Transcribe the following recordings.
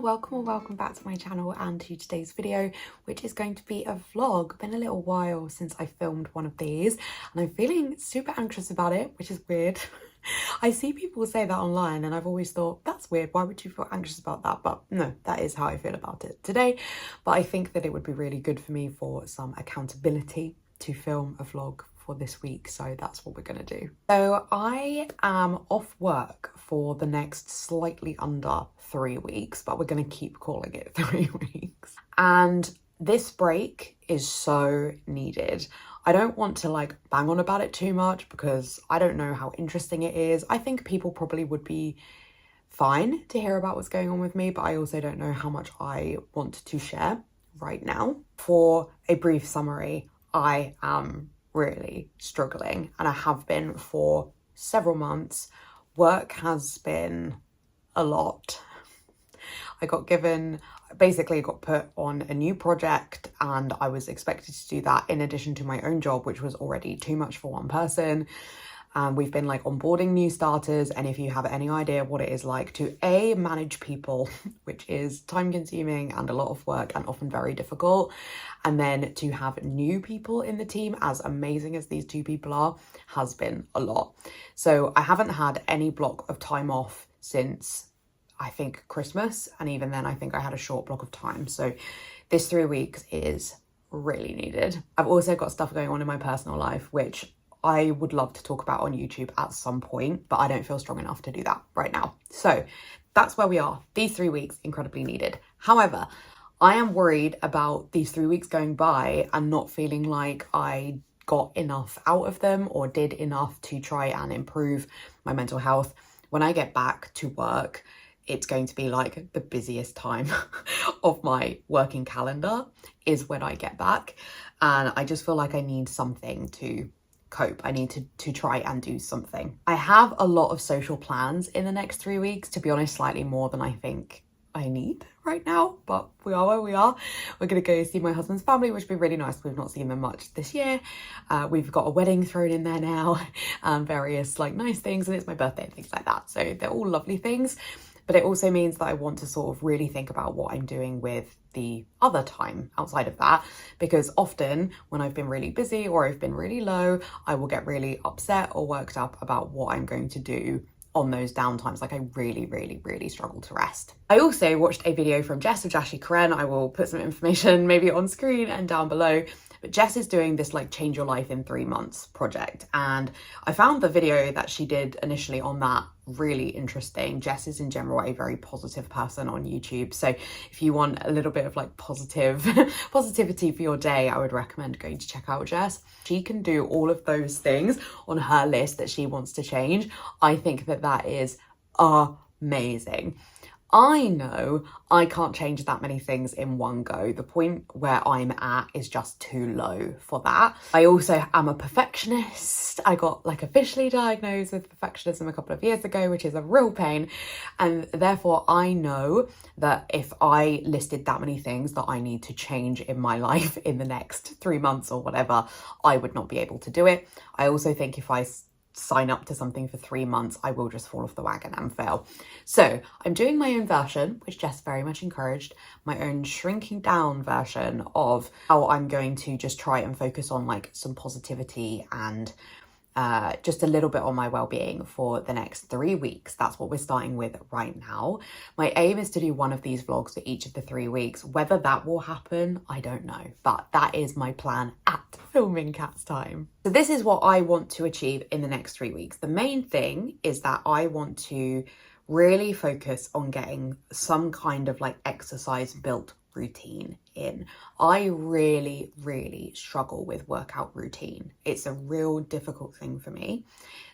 welcome or welcome back to my channel and to today's video, which is going to be a vlog. Been a little while since I filmed one of these and I'm feeling super anxious about it, which is weird. I see people say that online and I've always thought, that's weird, why would you feel anxious about that? But no, that is how I feel about it today. But I think that it would be really good for me for some accountability to film a vlog for this week, so that's what we're gonna do. So I am off work for the next slightly under 3 weeks, but we're gonna keep calling it 3 weeks. And this break is so needed. I don't want to like bang on about it too much because I don't know how interesting it is. I think people probably would be fine to hear about what's going on with me, but I also don't know how much I want to share right now. For a brief summary, I am really struggling and I have been for several months. Work has been a lot. I got put on a new project and I was expected to do that in addition to my own job, which was already too much for one person. We've been like onboarding new starters, and if you have any idea what it is like to manage people, which is time consuming and a lot of work and often very difficult, and then to have new people in the team, as amazing as these two people are, has been a lot. So I haven't had any block of time off since I think Christmas, and even then I think I had a short block of time. So this 3 weeks is really needed. I've also got stuff going on in my personal life, which I would love to talk about on YouTube at some point, but I don't feel strong enough to do that right now. So that's where we are. These 3 weeks, incredibly needed. However, I am worried about these 3 weeks going by and not feeling like I got enough out of them or did enough to try and improve my mental health. When I get back to work, it's going to be like the busiest time of my working calendar is when I get back. And I just feel like I need something to cope. I need to try and do something. I have a lot of social plans in the next 3 weeks, to be honest, slightly more than I think I need right now, but we are where we are. We're gonna go see my husband's family, which would be really nice. We've not seen them much this year. We've got a wedding thrown in there now and various like nice things, and it's my birthday and things like that. So they're all lovely things. But it also means that I want to sort of really think about what I'm doing with the other time outside of that, because often when I've been really busy or I've been really low, I will get really upset or worked up about what I'm going to do on those downtimes. Like I really struggle to rest. I also watched a video from Jess of Jashi Karen. I will put some information maybe on screen and down below. But Jess is doing this like change your life in 3 months project. And I found the video that she did initially on that really interesting. Jess is in general a very positive person on YouTube. So if you want a little bit of like positivity for your day, I would recommend going to check out Jess. She can do all of those things on her list that she wants to change. I think that that is amazing. I know I can't change that many things in one go. The point where I'm at is just too low for that. I also am a perfectionist. I got like officially diagnosed with perfectionism a couple of years ago, which is a real pain. And therefore I know that if I listed that many things that I need to change in my life in the next 3 months or whatever, I would not be able to do it. I also think if I sign up to something for 3 months, I will just fall off the wagon and fail. So I'm doing my own version, which Jess very much encouraged, my own shrinking down version of how I'm going to just try and focus on like some positivity and just a little bit on my well-being for the next 3 weeks. That's what we're starting with right now. My aim is to do one of these vlogs for each of the 3 weeks. Whether that will happen, I don't know, but that is my plan at filming Cat's time. So this is what I want to achieve in the next 3 weeks. The main thing is that I want to really focus on getting some kind of like exercise built routine in. I really struggle with workout routine. It's a real difficult thing for me.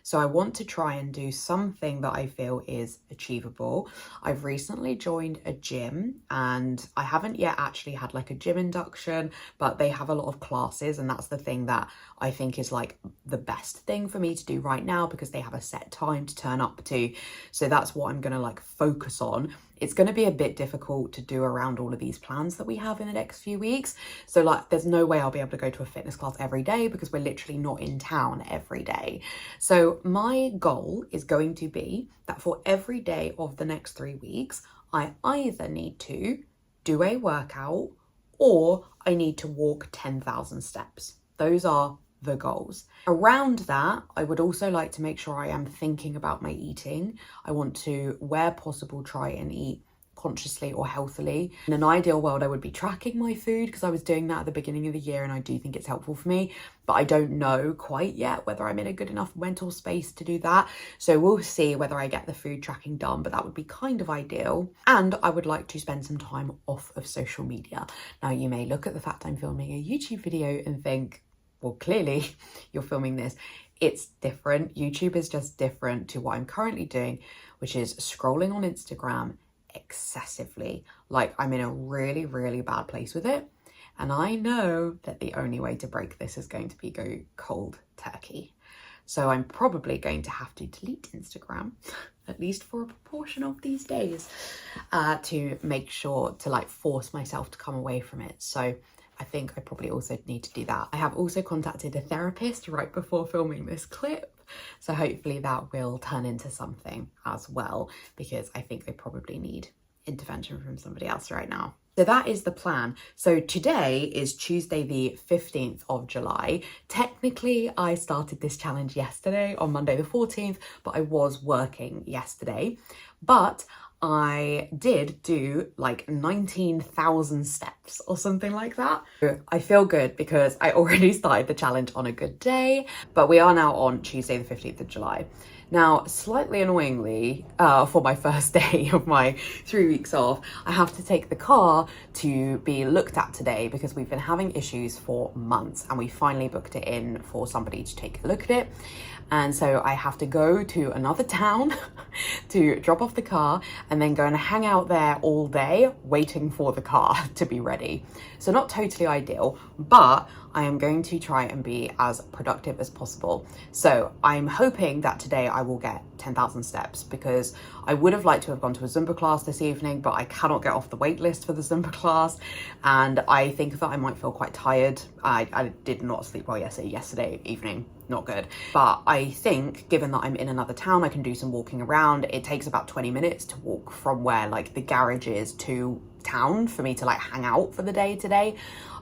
So I want to try and do something that I feel is achievable. I've recently joined a gym and I haven't yet actually had like a gym induction, but they have a lot of classes, and that's the thing that I think is like the best thing for me to do right now because they have a set time to turn up to. So that's what I'm gonna like focus on. It's going to be a bit difficult to do around all of these plans that we have in the next few weeks. So like there's no way I'll be able to go to a fitness class every day because we're literally not in town every day. So my goal is going to be that for every day of the next 3 weeks, I either need to do a workout or I need to walk 10,000 steps. Those are the goals. Around that, I would also like to make sure I am thinking about my eating. I want to, where possible, try and eat consciously or healthily. In an ideal world, I would be tracking my food because I was doing that at the beginning of the year and I do think it's helpful for me, but I don't know quite yet whether I'm in a good enough mental space to do that. So we'll see whether I get the food tracking done, but that would be kind of ideal. And I would like to spend some time off of social media. Now, you may look at the fact I'm filming a YouTube video and think, well, clearly you're filming this. It's different. YouTube is just different to what I'm currently doing, which is scrolling on Instagram excessively. Like, I'm in a really, really bad place with it. And I know that the only way to break this is going to be go cold turkey. So I'm probably going to have to delete Instagram, at least for a proportion of these days, to make sure to like force myself to come away from it. So I think I probably also need to do that. I have also contacted a therapist right before filming this clip. So hopefully that will turn into something as well, because I think they probably need intervention from somebody else right now. So that is the plan. So today is Tuesday, the 15th of July. Technically, I started this challenge yesterday on Monday the 14th, but I was working yesterday. But I did do like 19,000 steps or something like that. I feel good because I already started the challenge on a good day, but we are now on Tuesday, the 15th of July. Now, slightly annoyingly, for my first day of my 3 weeks off, I have to take the car to be looked at today because we've been having issues for months and we finally booked it in for somebody to take a look at it. And so I have to go to another town to drop off the car and then go and hang out there all day waiting for the car to be ready. So not totally ideal, but I am going to try and be as productive as possible. So I'm hoping that today I will get 10,000 steps because I would have liked to have gone to a Zumba class this evening, but I cannot get off the wait list for the Zumba class. And I think that I might feel quite tired. I did not sleep well yesterday evening. Not good. But I think given that I'm in another town, I can do some walking around. It takes about 20 minutes to walk from where like the garage is to town for me to like hang out for the day today.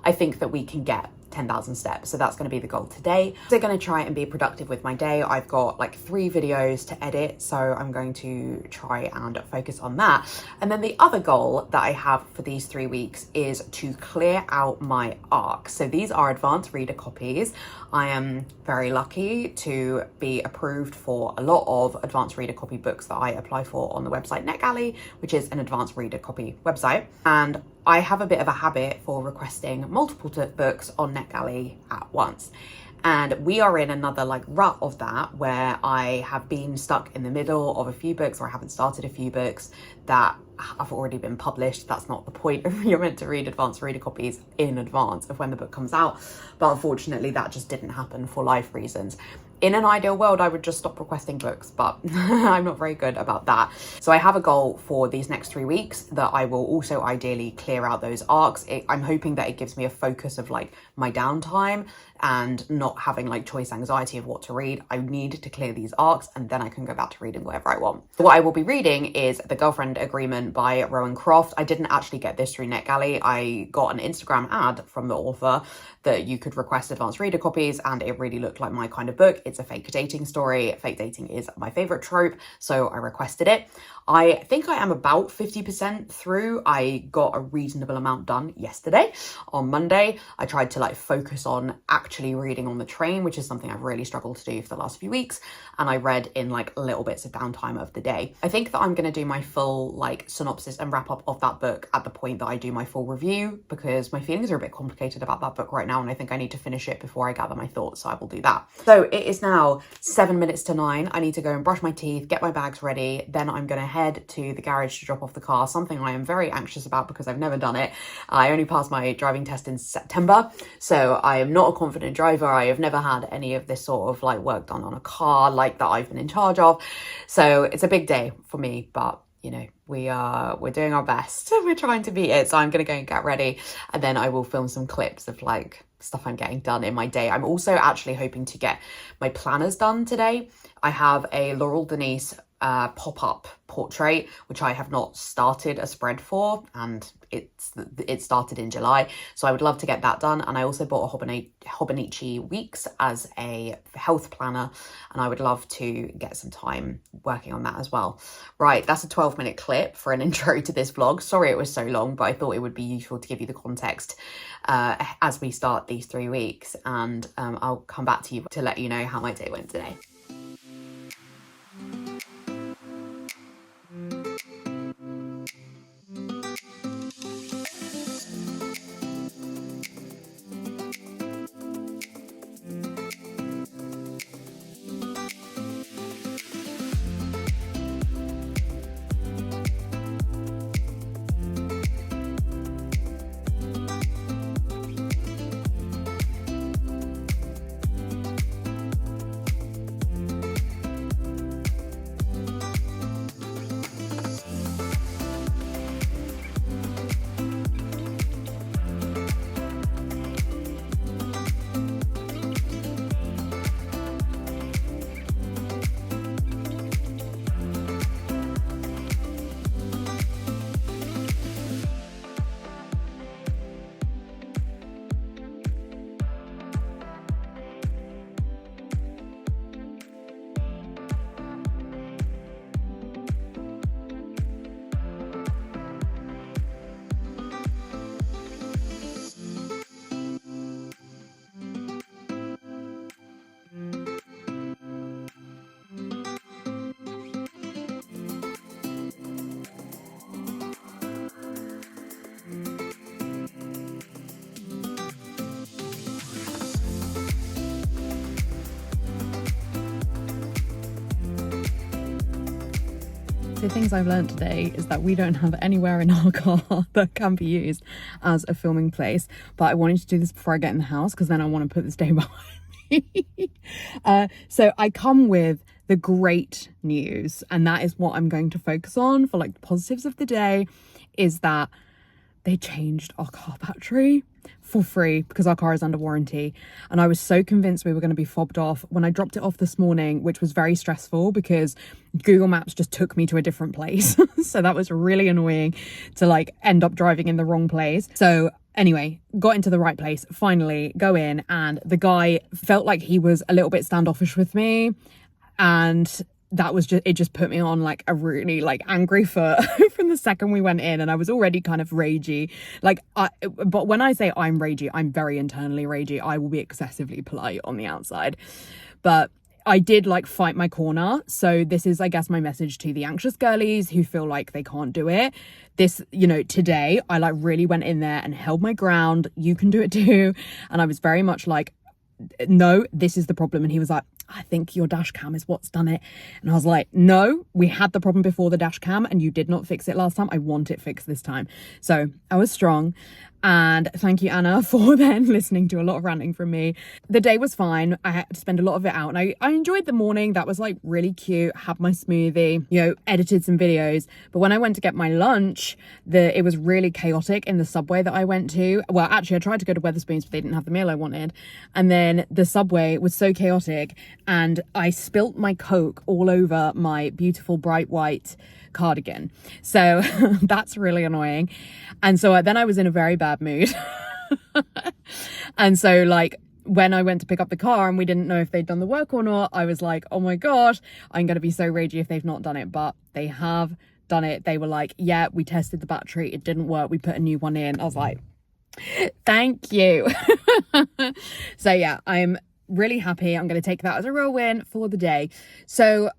I think that we can get 10,000 steps. So that's going to be the goal today. So I'm going to try and be productive with my day. I've got like 3 videos to edit, so I'm going to try and focus on that. And then the other goal that I have for these 3 weeks is to clear out my ARC. So these are advanced reader copies. I am very lucky to be approved for a lot of advanced reader copy books that I apply for on the website NetGalley, which is an advanced reader copy website. And I have a bit of a habit for requesting multiple books on NetGalley at once. And we are in another like rut of that where I have been stuck in the middle of a few books, or I haven't started a few books that have already been published. That's not the point. You're meant to read advanced reader copies in advance of when the book comes out. But unfortunately, that just didn't happen for life reasons. In an ideal world, I would just stop requesting books, but I'm not very good about that. So I have a goal for these next 3 weeks that I will also ideally clear out those arcs. I'm hoping that it gives me a focus of like my downtime and not having like choice anxiety of what to read. I need to clear these arcs and then I can go back to reading whatever I want. So what I will be reading is The Girlfriend Agreement by Rowan Croft. I didn't actually get this through NetGalley. I got an Instagram ad from the author that you could request advanced reader copies, and it really looked like my kind of book. It's a fake dating story. Fake dating is my favorite trope, so I requested it. I think I am about 50% through. I got a reasonable amount done yesterday. On Monday, I tried to like focus on actually reading on the train, which is something I've really struggled to do for the last few weeks. And I read in like little bits of downtime of the day. I think that I'm going to do my full like synopsis and wrap up of that book at the point that I do my full review, because my feelings are a bit complicated about that book right now. And I think I need to finish it before I gather my thoughts. So I will do that. So it is now 7 minutes to 9. I need to go and brush my teeth, get my bags ready. Then I'm going to head to the garage to drop off the car, something I am very anxious about because I've never done it. I only passed my driving test in September, so I am not a confident driver. I have never had any of this sort of like work done on a car like that I've been in charge of. So it's a big day for me, but you know, we're doing our best. We're trying to beat it. So I'm going to go and get ready, and then I will film some clips of like stuff I'm getting done in my day. I'm also actually hoping to get my planners done today. I have a Laurel Denise pop-up portrait, which I have not started a spread for, and it started in July, so I would love to get that done. And I also bought a Hobonichi Weeks as a health planner, and I would love to get some time working on that as well. Right, that's a 12-minute clip for an intro to this vlog. Sorry it was so long, but I thought it would be useful to give you the context as we start these 3 weeks, and I'll come back to you to let you know how my day went today. So things I've learned today is that we don't have anywhere in our car that can be used as a filming place, but I wanted to do this before I get in the house because then I want to put this day behind me. So I come with the great news, and that is what I'm going to focus on for like the positives of the day, is that they changed our car battery for free because our car is under warranty. And I was so convinced we were going to be fobbed off when I dropped it off this morning, which was very stressful because Google Maps just took me to a different place. So that was really annoying to like end up driving in the wrong place. So anyway, got into the right place, finally go in, and the guy felt like he was a little bit standoffish with me. And that was just, it just put me on like a really like angry foot from the second we went in, and I was already kind of ragey. But when I say I'm ragey, I'm very internally ragey. I will be excessively polite on the outside, but I did like fight my corner. So this is, I guess, my message to the anxious girlies who feel like they can't do it. This, you know, today I like really went in there and held my ground. You can do it too. And I was very much like, no, this is the problem. And he was like, I think your dash cam is what's done it. And I was like, no, we had the problem before the dash cam and you did not fix it last time. I want it fixed this time. So I was strong. And thank you, Anna, for then listening to a lot of ranting from me. The day was fine. I had to spend a lot of it out. And I enjoyed the morning. That was like really cute. Had my smoothie, you know, edited some videos. But when I went to get my lunch, it was really chaotic in the subway that I went to. Well, actually, I tried to go to Wetherspoons, but they didn't have the meal I wanted. And then the subway was so chaotic. And I spilt my Coke all over my beautiful bright white cardigan. So that's really annoying. And so then I was in a very bad mood. And so like when I went to pick up the car and we didn't know if they'd done the work or not, I was like, oh my gosh, I'm going to be so ragey if they've not done it. But they have done it. They were like, yeah, we tested the battery. It didn't work. We put a new one in. I was like, thank you. So yeah, I'm really happy. I'm going to take that as a real win for the day. So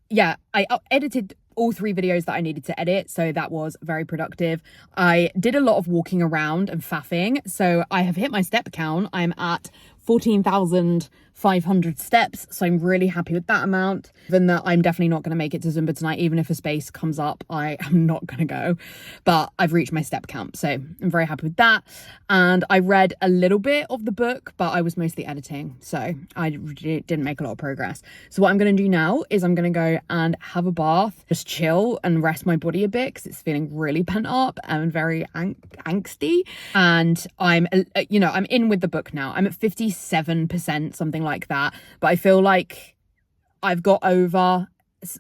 yeah, I edited all 3 videos that I needed to edit, so that was very productive. I did a lot of walking around and faffing, so I have hit my step count. I'm at 14,500 steps, so I'm really happy with that amount. Even that I'm definitely not going to make it to Zumba tonight. Even if a space comes up, I am not going to go, but I've reached my step count, so I'm very happy with that. And I read a little bit of the book, but I was mostly editing, so I didn't make a lot of progress. So what I'm going to do now is I'm going to go and have a bath, just chill and rest my body a bit because it's feeling really pent up and very angsty. And I'm in with the book now. I'm at 57%, something like that. But I feel like I've got over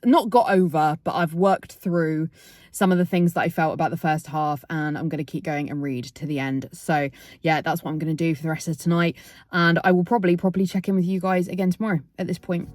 not got over, but I've worked through some of the things that I felt about the first half, and I'm going to keep going and read to the end. So yeah, that's what I'm going to do for the rest of tonight, and I will probably check in with you guys again tomorrow at this point.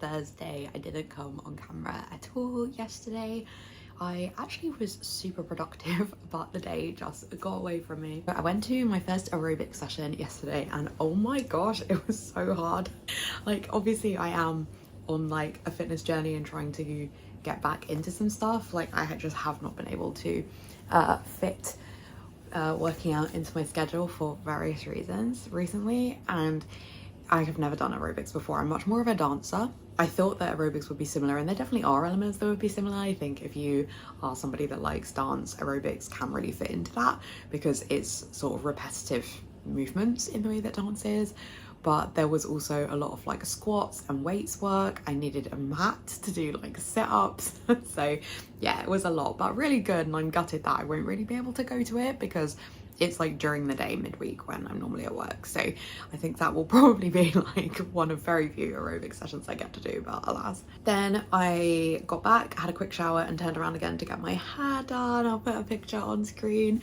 Thursday. I didn't come on camera at all yesterday. I actually was super productive, but the day just got away from me. I went to my first aerobic session yesterday and oh my gosh, it was so hard. Like obviously I am on like a fitness journey and trying to get back into some stuff. Like I just have not been able to fit working out into my schedule for various reasons recently, and I have never done aerobics before. I'm much more of a dancer. I thought that aerobics would be similar, and there definitely are elements that would be similar. I think if you are somebody that likes dance, aerobics can really fit into that because it's sort of repetitive movements in the way that dance is. But there was also a lot of like squats and weights work. I needed a mat to do like sit-ups. So yeah, it was a lot, but really good. And I'm gutted that I won't really be able to go to it because it's like during the day midweek when I'm normally at work. So I think that will probably be like one of very few aerobic sessions I get to do, but alas. Then I got back, had a quick shower and turned around again to get my hair done. I'll put a picture on screen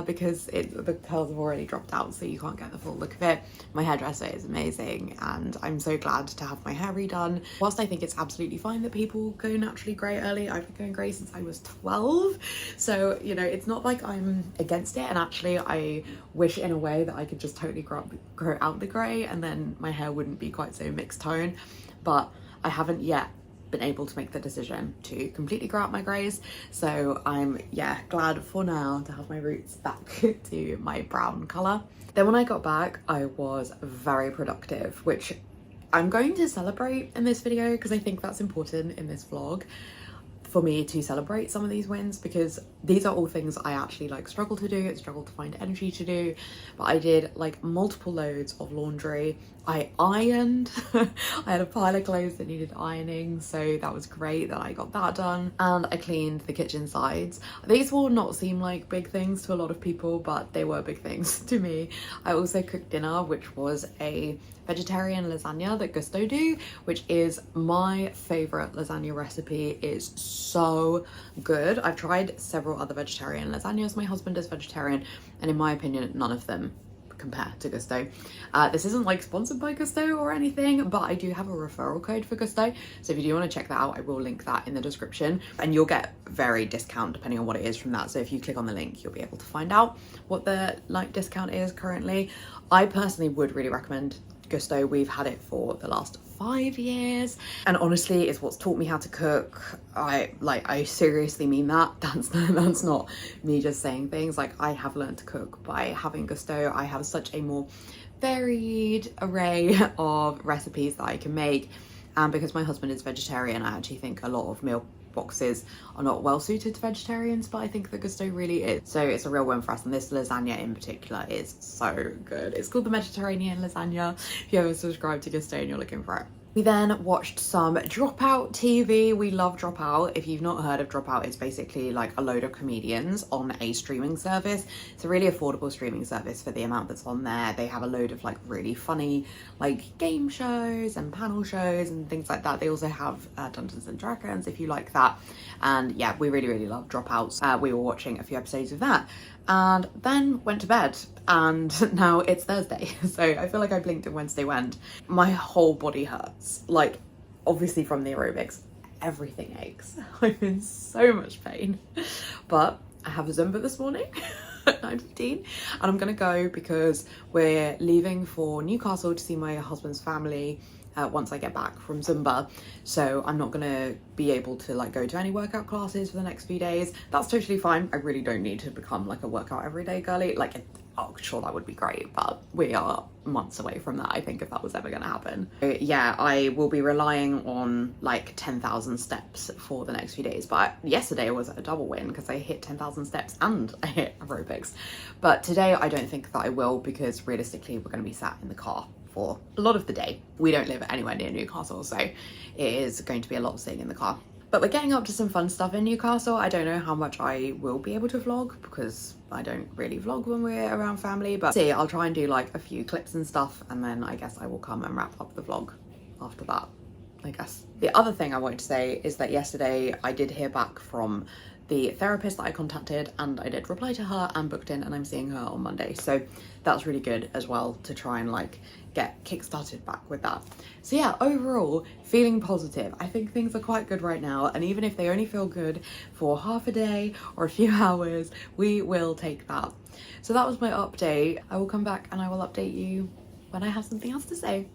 because the curls have already dropped out, so you can't get the full look of it. My hairdresser is amazing and I'm so glad to have my hair redone. Whilst I think it's absolutely fine that people go naturally grey early, I've been going grey since I was 12. So, you know, it's not like I'm against it, and actually I wish in a way that I could just totally grow out the grey and then my hair wouldn't be quite so mixed tone, but I haven't yet been able to make the decision to completely grow out my greys. So I'm glad for now to have my roots back to my brown colour. Then when I got back, I was very productive, which I'm going to celebrate in this video because I think that's important in this vlog for me to celebrate some of these wins, because these are all things I actually like struggle to do, struggle to find energy to do. But I did like multiple loads of laundry. I ironed. I had a pile of clothes that needed ironing, so that was great that I got that done. And I cleaned the kitchen sides. These will not seem like big things to a lot of people, but they were big things to me. I also cooked dinner, which was a vegetarian lasagna that Gusto do, which is my favorite lasagna recipe. It's so good. I've tried several other vegetarian lasagnas. My husband is vegetarian, and in my opinion, none of them compare to Gusto. This isn't like sponsored by Gusto or anything, but I do have a referral code for Gusto, so if you do want to check that out, I will link that in the description, and you'll get very discount depending on what it is from that. So if you click on the link, you'll be able to find out what the like discount is currently. I personally would really recommend Gusto. We've had it for the last 5 years, and honestly it's what's taught me how to cook. I seriously mean that. That's not me just saying things. Like, I have learned to cook by having Gusto. I have such a more varied array of recipes that I can make, and because my husband is vegetarian, I actually think a lot of meal boxes are not well suited to vegetarians, but I think the Gusto really is. So it's a real win for us, and this lasagna in particular is so good. It's called the Mediterranean lasagna if you ever subscribe to Gusto and you're looking for it. We then watched some Dropout TV. We love Dropout. If you've not heard of Dropout, it's basically like a load of comedians on a streaming service. It's a really affordable streaming service for the amount that's on there. They have a load of like really funny like game shows and panel shows and things like that. They also have Dungeons and Dragons if you like that. And yeah, we really love Dropouts. We were watching a few episodes of that and then went to bed, and now it's Thursday. So I feel like I blinked and Wednesday went. My whole body hurts, like obviously from the aerobics, everything aches. I'm in so much pain, but I have a Zumba this morning at 9:15, and I'm gonna go because we're leaving for Newcastle to see my husband's family once I get back from Zumba. So I'm not gonna be able to like go to any workout classes for the next few days. That's totally fine. I really don't need to become like a workout everyday girly. Like, oh sure, that would be great, but we are months away from that, I think, if that was ever gonna happen. So, yeah, I will be relying on like 10,000 steps for the next few days, but yesterday was a double win because I hit 10,000 steps and I hit aerobics. But today I don't think that I will, because realistically we're gonna be sat in the car for a lot of the day. We don't live anywhere near Newcastle, so it is going to be a lot of sitting in the car. But we're getting up to some fun stuff in Newcastle. I don't know how much I will be able to vlog because I don't really vlog when we're around family, but see, I'll try and do like a few clips and stuff, and then I guess I will come and wrap up the vlog after that, I guess. The other thing I wanted to say is that yesterday I did hear back from the therapist that I contacted, and I did reply to her and booked in, and I'm seeing her on Monday. So that's really good as well, to try and like get kick-started back with that. So yeah, overall feeling positive. I think things are quite good right now, and even if they only feel good for half a day or a few hours, we will take that. So that was my update. I will come back and I will update you when I have something else to say.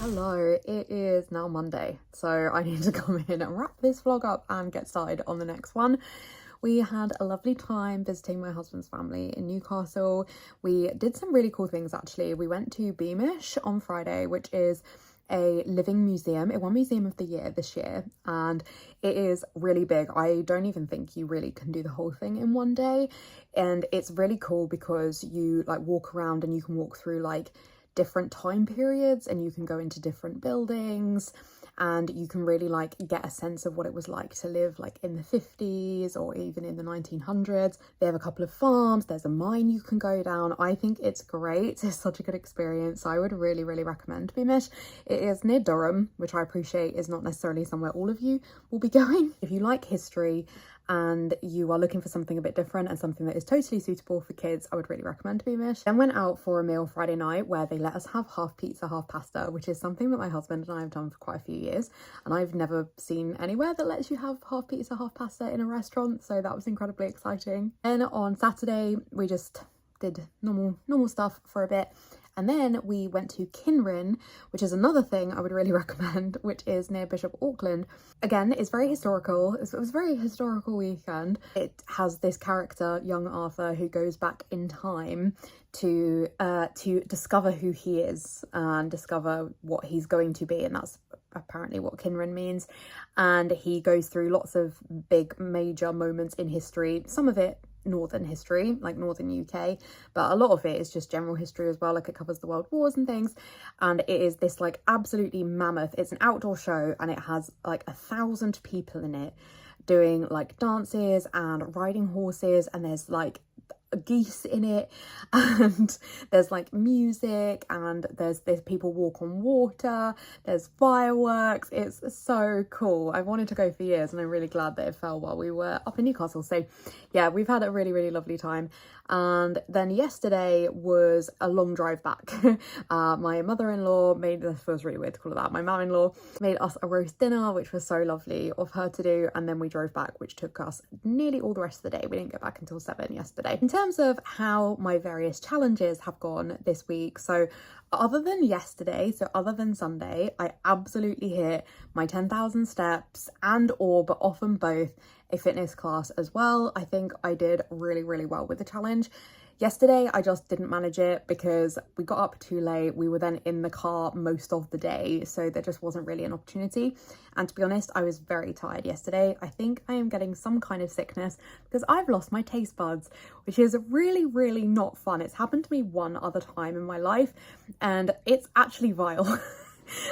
Hello, it is now Monday, so I need to come in and wrap this vlog up and get started on the next one. We had a lovely time visiting my husband's family in Newcastle. We did some really cool things actually. We went to Beamish on Friday, which is a living museum. It won Museum of the Year this year, and it is really big. I don't even think you really can do the whole thing in one day, and it's really cool because you like walk around and you can walk through like different time periods and you can go into different buildings and you can really like get a sense of what it was like to live like in the 50s or even in the 1900s. They have a couple of farms, there's a mine you can go down. I think it's great. It's such a good experience, so I would really recommend Beamish. It is near Durham, which I appreciate is not necessarily somewhere all of you will be going. If you like history and you are looking for something a bit different and something that is totally suitable for kids, I would really recommend Beamish. Then went out for a meal Friday night where they let us have half pizza, half pasta, which is something that my husband and I have done for quite a few years, and I've never seen anywhere that lets you have half pizza, half pasta in a restaurant, so that was incredibly exciting. Then on Saturday we just did normal stuff for a bit. And then we went to Kinrin, which is another thing I would really recommend, which is near Bishop Auckland. Again, it's very historical. It was a very historical weekend. It has this character, young Arthur, who goes back in time to discover who he is and discover what he's going to be, and that's apparently what Kinrin means. And he goes through lots of big major moments in history, some of it northern history, like northern UK, but a lot of it is just general history as well. Like it covers the world wars and things, and it is this like absolutely mammoth, it's an outdoor show and it has like 1,000 people in it doing like dances and riding horses, and there's like geese in it, and there's like music, and there's people walk on water, there's fireworks. It's so cool. I've wanted to go for years and I'm really glad that it fell while we were up in Newcastle. So yeah, we've had a really lovely time. And then yesterday was a long drive back. My mother-in-law made, this feels really weird to call it that, my mum-in-law made us a roast dinner, which was so lovely of her to do, and then we drove back, which took us nearly all the rest of the day. We didn't get back until 7 yesterday. In terms of how my various challenges have gone this week, so other than yesterday, so other than Sunday, I absolutely hit my 10,000 steps but often both a fitness class as well. I think I did really well with the challenge. Yesterday, I just didn't manage it because we got up too late. We were then in the car most of the day, so there just wasn't really an opportunity. And to be honest, I was very tired yesterday. I think I am getting some kind of sickness because I've lost my taste buds, which is really not fun. It's happened to me one other time in my life and it's actually vile.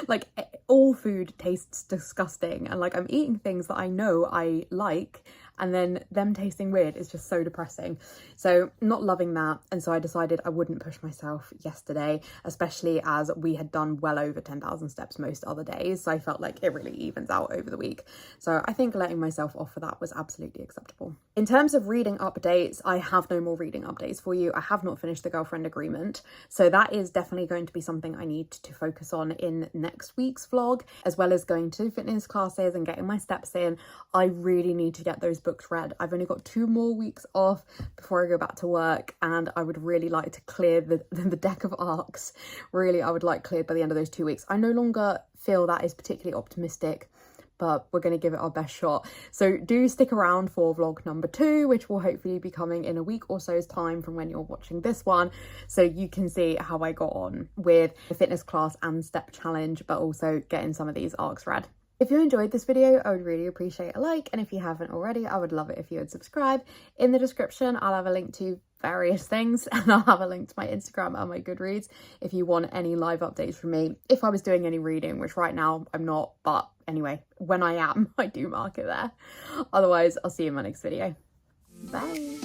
like all food tastes disgusting, and like I'm eating things that I know I like, and then them tasting weird is just so depressing. So not loving that, and so I decided I wouldn't push myself yesterday, especially as we had done well over 10,000 steps most other days, so I felt like it really evens out over the week. So I think letting myself off for that was absolutely acceptable. In terms of reading updates, I have no more reading updates for you. I have not finished the Girlfriend Agreement, so that is definitely going to be something I need to focus on in next week's vlog, as well as going to fitness classes and getting my steps in. I really need to get those books read. I've only got 2 more weeks off before I go back to work, and I would really like to clear the deck of arcs. Really, I would like cleared by the end of those 2 weeks. I no longer feel that is particularly optimistic, but we're going to give it our best shot. So do stick around for vlog number 2, which will hopefully be coming in a week or so's time from when you're watching this one, so you can see how I got on with the fitness class and step challenge, but also getting some of these arcs read. If you enjoyed this video, I would really appreciate a like, and if you haven't already, I would love it if you would subscribe. In the description, I'll have a link to various things, and I'll have a link to my Instagram and my Goodreads if you want any live updates from me. If I was doing any reading, which right now I'm not, but anyway, when I am, I do mark it there. Otherwise, I'll see you in my next video. Bye.